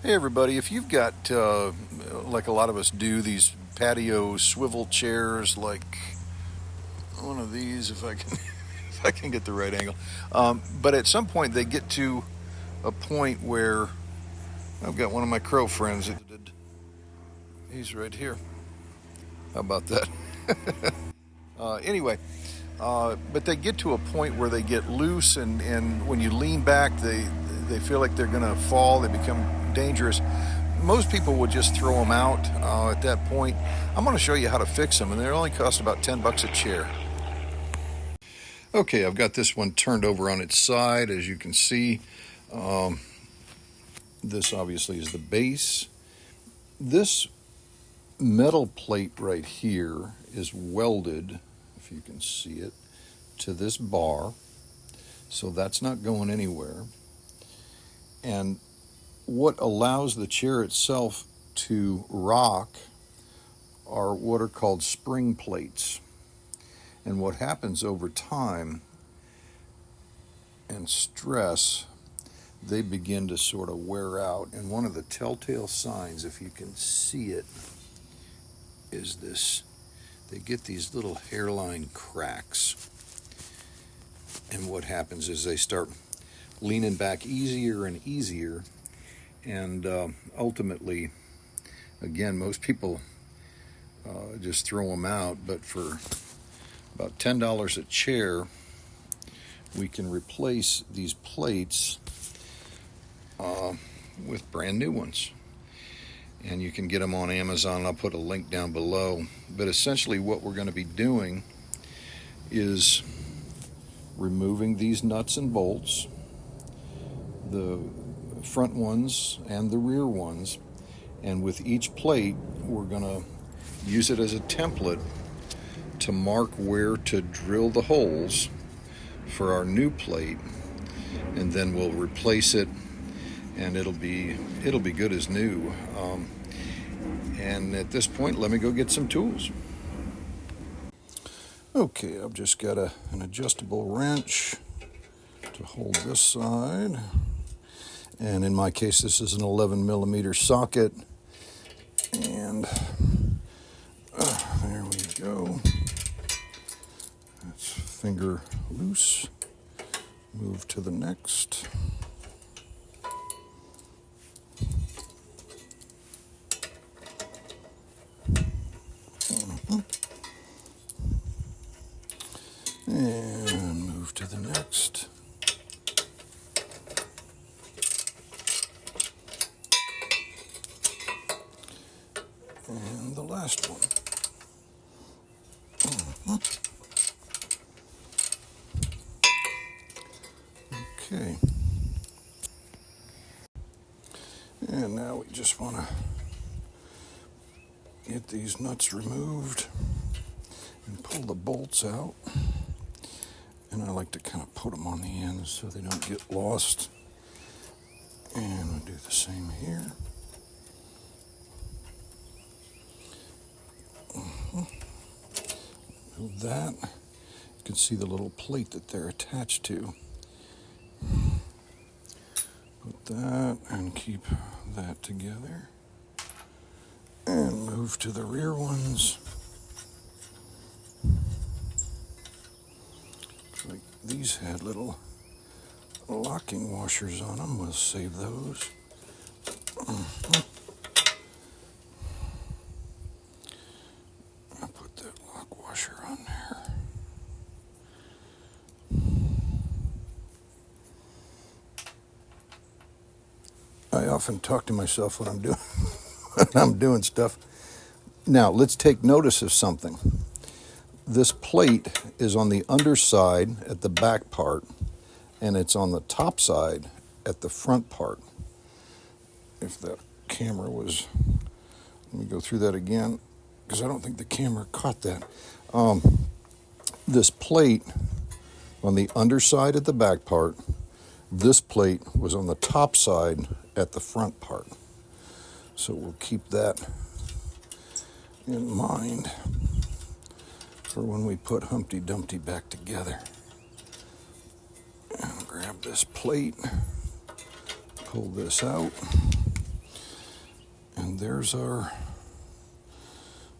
Hey everybody, if you've got, like a lot of us do, these patio swivel chairs, like one of these, if I can, if I can get the right angle. But at some point they get to a point where I've got one of my crow friends. He's right here. How about that? Anyway, but they get to a point where they get loose, and when you lean back, they feel like they're going to fall. They become dangerous. Most people would just throw them out at that point. I'm going to show you how to fix them, and they only cost about 10 bucks a chair. Okay, I've got this one turned over on its side, as you can see. This obviously is the base. This metal plate right here is welded, if you can see it, to this bar, so that's not going anywhere. And what allows the chair itself to rock are what are called spring plates. And what happens over time and stress, they begin to sort of wear out. And one of the telltale signs, if you can see it, is this. They get these little hairline cracks. And what happens is they start leaning back easier and easier. And ultimately, again, most people just throw them out. But for about $10 a chair, we can replace these plates with brand new ones. And you can get them on Amazon. I'll put a link down below. But essentially what we're going to be doing is removing these nuts and bolts, the front ones and the rear ones, and with each plate we're going to use it as a template to mark where to drill the holes for our new plate, and then we'll replace it and it'll be good as new. And at this point, let me go get some tools. Okay, I've just got an adjustable wrench to hold this side. And in my case, this is an 11 millimeter socket. And there we go. That's finger loose. Move to the next. And move to the next. And the last one. Okay. And now we just want to get these nuts removed and pull the bolts out. And I like to kind of put them on the ends so they don't get lost. And we'll do the same here. Move that. You can see the little plate that they're attached to. Put that and keep that together. And move to the rear ones. Like these had little locking washers on them. We'll save those. I'll put that lock washer on there. I often talk to myself when I'm doing stuff. Now let's take notice of something. This plate is on the underside at the back part, and it's on the top side at the front part. If the camera was, let me go through that again, because I don't think the camera caught that. This plate on the underside at the back part, this plate was on the top side at the front part. So we'll keep that in mind for when we put Humpty Dumpty back together. And grab this plate, pull this out, And there's our,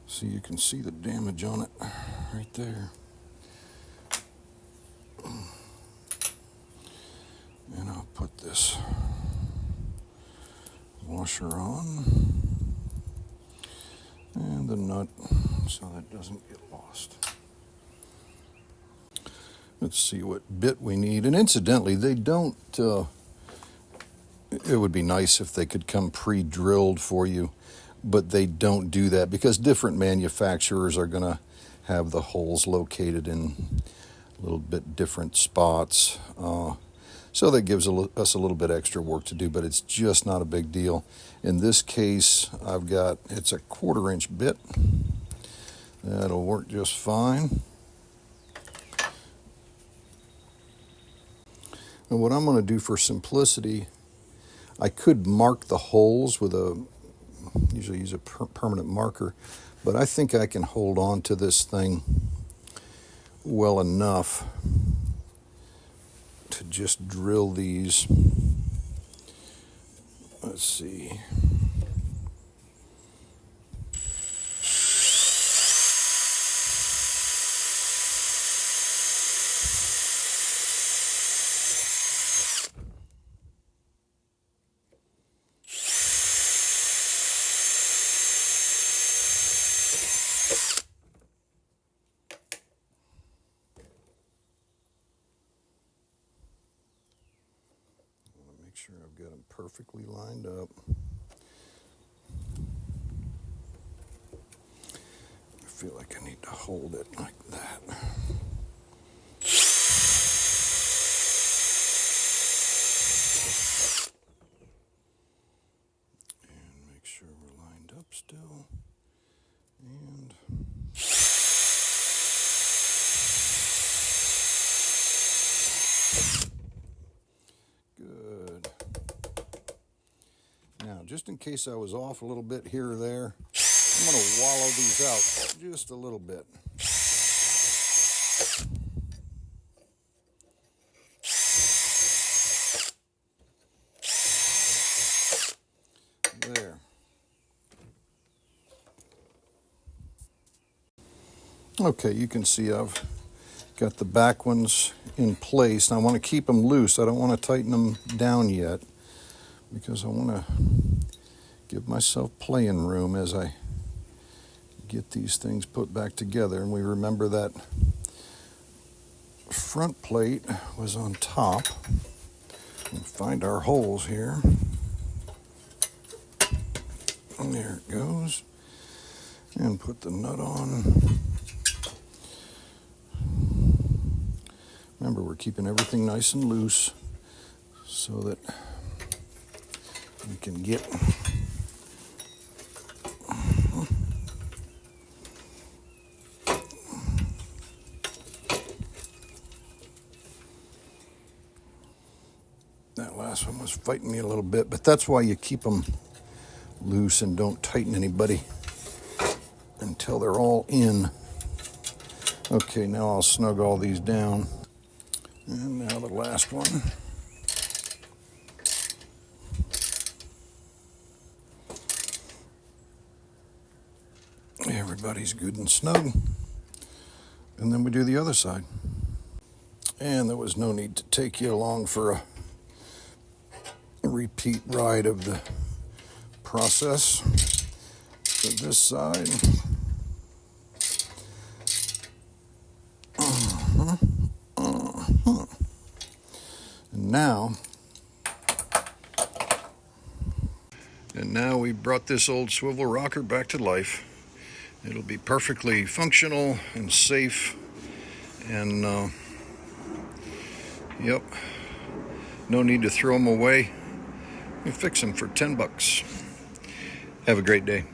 so you can see the damage on it right there. And I'll put this washer on and the nut so that doesn't get lost. Let's see what bit we need. And incidentally, they don't, it would be nice if they could come pre-drilled for you, but they don't do that because different manufacturers are going to have the holes located in a little bit different spots. So that gives us a little bit extra work to do, but it's just not a big deal. In this case, it's a 1/4 inch bit. That'll work just fine. And what I'm going to do for simplicity, I could mark the holes with usually use a permanent marker, but I think I can hold on to this thing well enough to just drill these. Let's see. Make sure I've got them perfectly lined up. I feel like I need to hold it like that. And make sure we're lined up still. And good. Now, just in case I was off a little bit here or there, I'm going to wallow these out just a little bit. There. Okay, you can see I've got the back ones in place. And I want to keep them loose. I don't want to tighten them down yet because I want to give myself playing room as I get these things put back together. And we remember that front plate was on top. We'll find our holes here. And there it goes. And put the nut on. Remember, we're keeping everything nice and loose so that we can get that last one was fighting me a little bit, but that's why you keep them loose and don't tighten anybody until they're all in. Okay, now I'll snug all these down. And now the last one. Everybody's good and snug. And then we do the other side. And there was no need to take you along for a repeat ride of the process. For this side. And now we brought this old swivel rocker back to life. It'll be perfectly functional and safe, and yep, no need to throw them away. We fix them for $10. Have a great day.